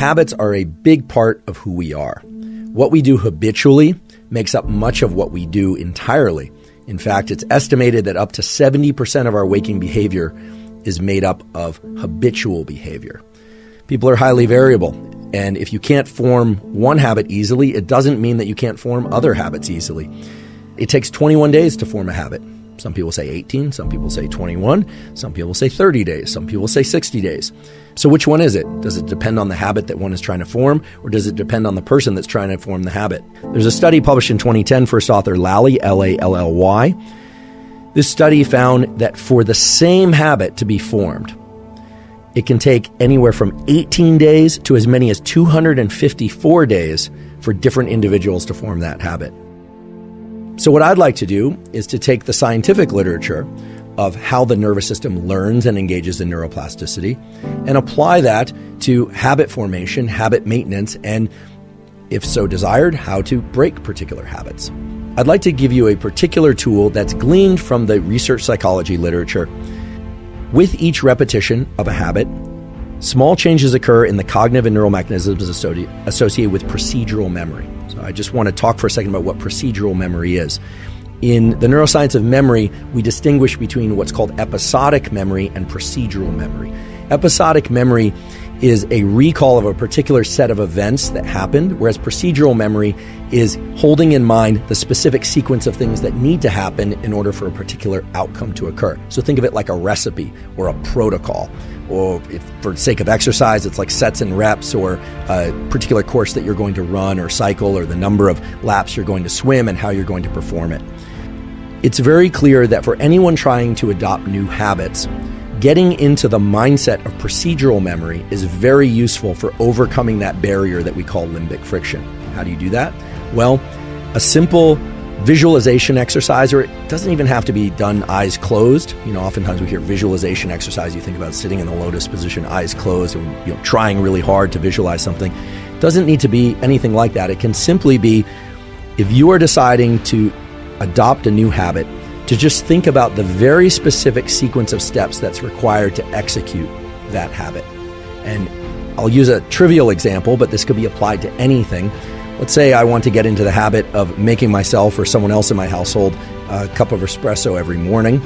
habits are a big part of who we are. What we do habitually makes up much of what we do entirely. In fact, it's estimated that up to 70% of our waking behavior is made up of habitual behavior. People are highly variable, and if you can't form one habit easily, it doesn't mean that you can't form other habits easily. It takes 21 days to form a habit. Some people say 18, some people say 21, some people say 30 days, some people say 60 days. So which one is it? Does it depend on the habit that one is trying to form, or does it depend on the person that's trying to form the habit? There's a study published in 2010, first author Lally, L-A-L-L-Y. This study found that for the same habit to be formed, it can take anywhere from 18 days to as many as 254 days for different individuals to form that habit. So what I'd like to do is to take the scientific literature of how the nervous system learns and engages in neuroplasticity and apply that to habit formation, habit maintenance, and, if so desired, how to break particular habits. I'd like to give you a particular tool that's gleaned from the research psychology literature. With each repetition of a habit, small changes occur in the cognitive and neural mechanisms associated with procedural memory. So I just want to talk for a second about what procedural memory is. In the neuroscience of memory, we distinguish between what's called episodic memory and procedural memory. Episodic memory is a recall of a particular set of events that happened, whereas procedural memory is holding in mind the specific sequence of things that need to happen in order for a particular outcome to occur. So think of it like a recipe or a protocol, or if for the sake of exercise, it's like sets and reps, or a particular course that you're going to run or cycle, or the number of laps you're going to swim and how you're going to perform it. It's very clear that for anyone trying to adopt new habits, getting into the mindset of procedural memory is very useful for overcoming that barrier that we call limbic friction. How do you do that? Well, a simple visualization exercise, or it doesn't even have to be done eyes closed. Oftentimes we hear visualization exercise, you think about sitting in the lotus position, eyes closed, and trying really hard to visualize something. It doesn't need to be anything like that. It can simply be, if you are deciding to adopt a new habit, to just think about the very specific sequence of steps that's required to execute that habit. And I'll use a trivial example, but this could be applied to anything. Let's say I want to get into the habit of making myself or someone else in my household a cup of espresso every morning.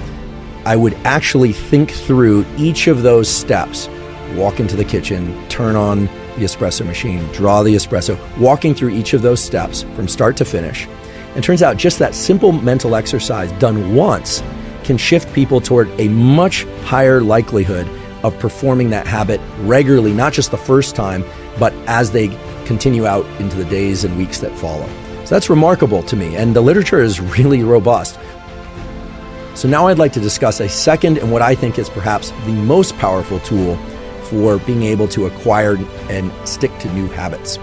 I would actually think through each of those steps, walk into the kitchen, turn on the espresso machine, draw the espresso, walking through each of those steps from start to finish. And turns out just that simple mental exercise done once can shift people toward a much higher likelihood of performing that habit regularly, not just the first time, but as they continue out into the days and weeks that follow. So that's remarkable to me, and the literature is really robust. So now I'd like to discuss a second and what I think is perhaps the most powerful tool for being able to acquire and stick to new habits.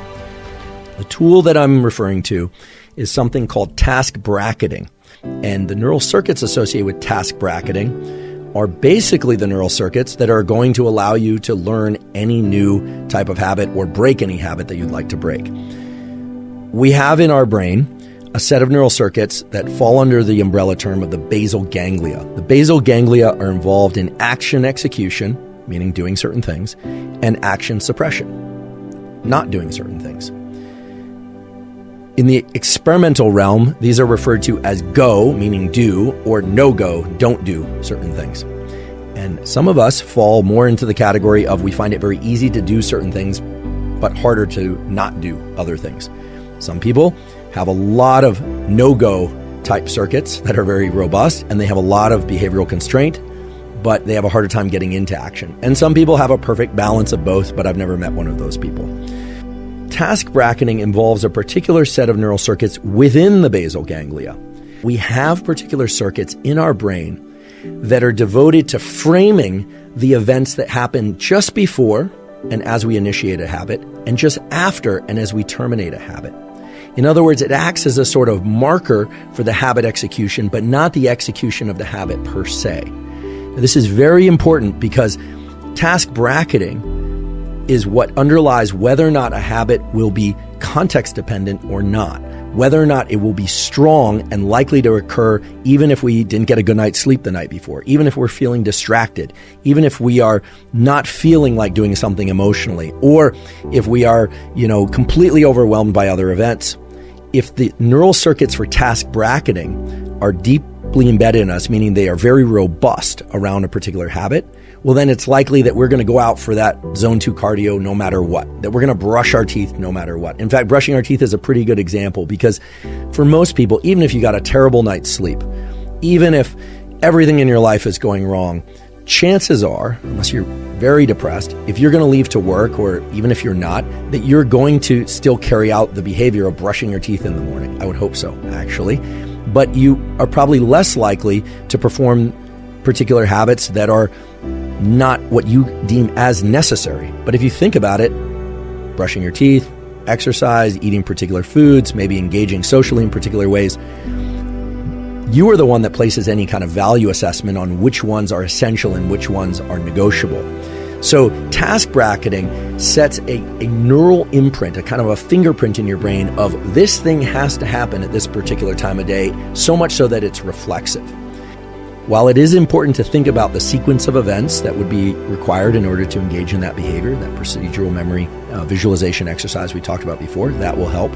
The tool that I'm referring to is something called task bracketing. And the neural circuits associated with task bracketing are basically the neural circuits that are going to allow you to learn any new type of habit or break any habit that you'd like to break. We have in our brain a set of neural circuits that fall under the umbrella term of the basal ganglia. The basal ganglia are involved in action execution, meaning doing certain things, and action suppression, not doing certain things. In the experimental realm, these are referred to as go, meaning do, or no-go, don't do certain things. And some of us fall more into the category of we find it very easy to do certain things, but harder to not do other things. Some people have a lot of no-go type circuits that are very robust, and they have a lot of behavioral constraint, but they have a harder time getting into action. And some people have a perfect balance of both, but I've never met one of those people. Task bracketing involves a particular set of neural circuits within the basal ganglia. We have particular circuits in our brain that are devoted to framing the events that happen just before and as we initiate a habit, and just after and as we terminate a habit. In other words, it acts as a sort of marker for the habit execution, but not the execution of the habit per se. Now, this is very important because task bracketing is what underlies whether or not a habit will be context dependent or not. whether or not it will be strong and likely to occur even if we didn't get a good night's sleep the night before, even if we're feeling distracted, even if we are not feeling like doing something emotionally, or if we are, completely overwhelmed by other events. If the neural circuits for task bracketing are deeply embedded in us, meaning they are very robust around a particular habit, well, then it's likely that we're going to go out for that zone 2 cardio no matter what, that we're going to brush our teeth no matter what. In fact, brushing our teeth is a pretty good example because for most people, even if you got a terrible night's sleep, even if everything in your life is going wrong, chances are, unless you're very depressed, if you're going to leave to work, or even if you're not, that you're going to still carry out the behavior of brushing your teeth in the morning. I would hope so, actually. But you are probably less likely to perform particular habits that are not what you deem as necessary. But if you think about it, brushing your teeth, exercise, eating particular foods, maybe engaging socially in particular ways, you are the one that places any kind of value assessment on which ones are essential and which ones are negotiable. So task bracketing sets a neural imprint, a kind of a fingerprint in your brain of this thing has to happen at this particular time of day, so much so that it's reflexive. While it is important to think about the sequence of events that would be required in order to engage in that behavior, that procedural memory visualization exercise we talked about before, that will help.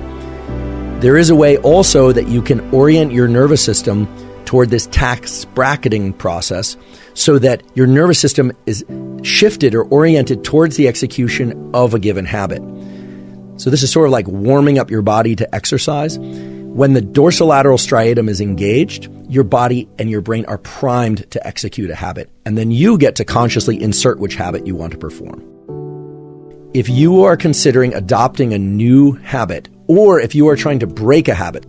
There is a way also that you can orient your nervous system toward this task bracketing process so that your nervous system is shifted or oriented towards the execution of a given habit. So this is sort of like warming up your body to exercise. When the dorsolateral striatum is engaged, your body and your brain are primed to execute a habit, and then you get to consciously insert which habit you want to perform. If you are considering adopting a new habit, or if you are trying to break a habit,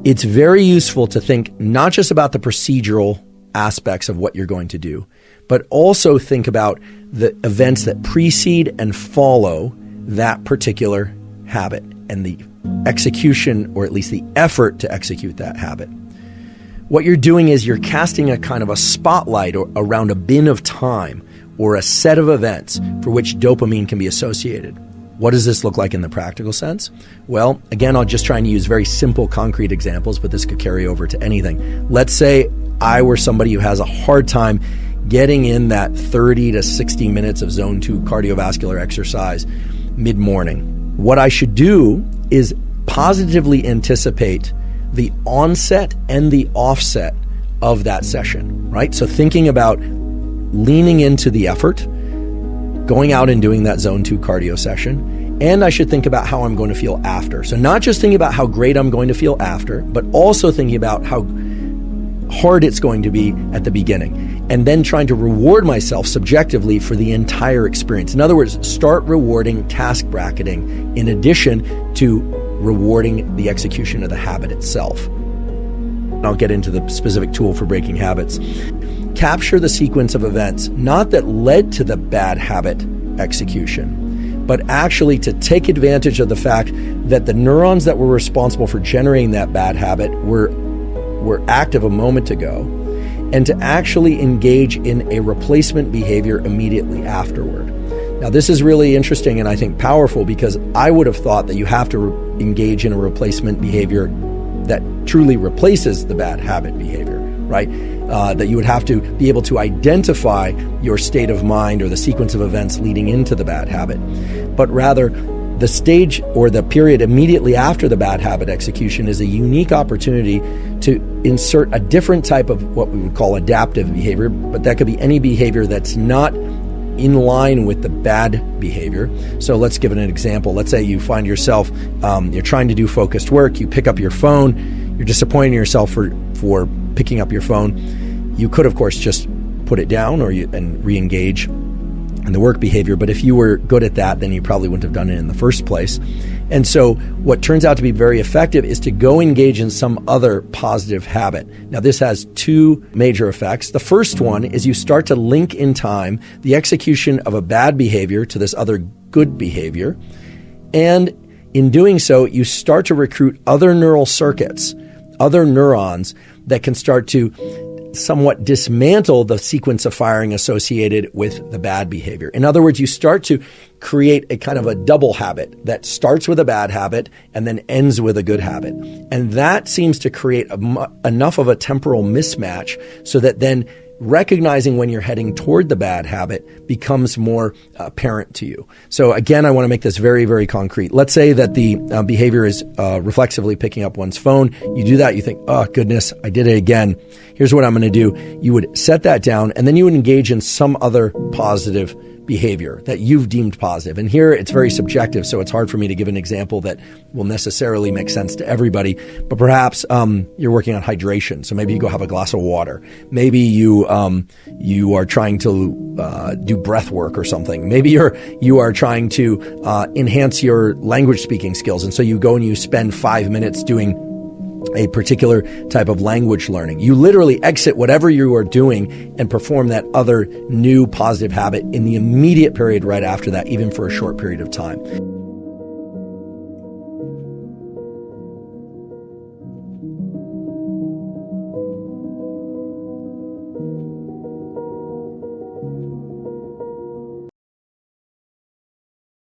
it's very useful to think not just about the procedural aspects of what you're going to do, but also think about the events that precede and follow that particular habit and the execution, or at least the effort to execute that habit. What you're doing is you're casting a kind of a spotlight around a bin of time or a set of events for which dopamine can be associated. What does this look like in the practical sense? Well, again, I'll just try and use very simple, concrete examples, but this could carry over to anything. Let's say I were somebody who has a hard time getting in that 30 to 60 minutes of zone 2 cardiovascular exercise mid-morning. What I should do is positively anticipate the onset and the offset of that session, right? So thinking about leaning into the effort, going out and doing that zone 2 cardio session, and I should think about how I'm going to feel after. So not just thinking about how great I'm going to feel after, but also thinking about how hard it's going to be at the beginning, and then trying to reward myself subjectively for the entire experience. In other words, start rewarding task bracketing in addition to rewarding the execution of the habit itself. I'll get into the specific tool for breaking habits. Capture the sequence of events, not that led to the bad habit execution, but actually to take advantage of the fact that the neurons that were responsible for generating that bad habit were active a moment ago, and to actually engage in a replacement behavior immediately afterward. Now, this is really interesting and I think powerful, because I would have thought that you have to engage in a replacement behavior that truly replaces the bad habit behavior, right? That you would have to be able to identify your state of mind or the sequence of events leading into the bad habit, but rather the stage or the period immediately after the bad habit execution is a unique opportunity to insert a different type of what we would call adaptive behavior, but that could be any behavior that's not in line with the bad behavior. So let's give it an example. Let's say you find yourself, you're trying to do focused work, you pick up your phone, you're disappointing yourself for picking up your phone. You could, of course, just put it down and re-engage in the work behavior. But if you were good at that, then you probably wouldn't have done it in the first place. And so what turns out to be very effective is to go engage in some other positive habit. Now, this has two major effects. The first one is you start to link in time the execution of a bad behavior to this other good behavior. And in doing so, you start to recruit other neural circuits, other neurons that can start to somewhat dismantle the sequence of firing associated with the bad behavior. In other words, you start to create a kind of a double habit that starts with a bad habit and then ends with a good habit. And that seems to create enough of a temporal mismatch so that then recognizing when you're heading toward the bad habit becomes more apparent to you. So again, I want to make this very, very concrete. Let's say that the behavior is reflexively picking up one's phone. You do that, you think, oh goodness, I did it again. Here's what I'm going to do. You would set that down and then you would engage in some other positive behavior that you've deemed positive. And here it's very subjective, so it's hard for me to give an example that will necessarily make sense to everybody. But perhaps you're working on hydration, so maybe you go have a glass of water. Maybe you are trying to do breath work or something. Maybe you are trying to enhance your language speaking skills, and so you go and you spend 5 minutes doing a particular type of language learning. You literally exit whatever you are doing and perform that other new positive habit in the immediate period right after that, even for a short period of time.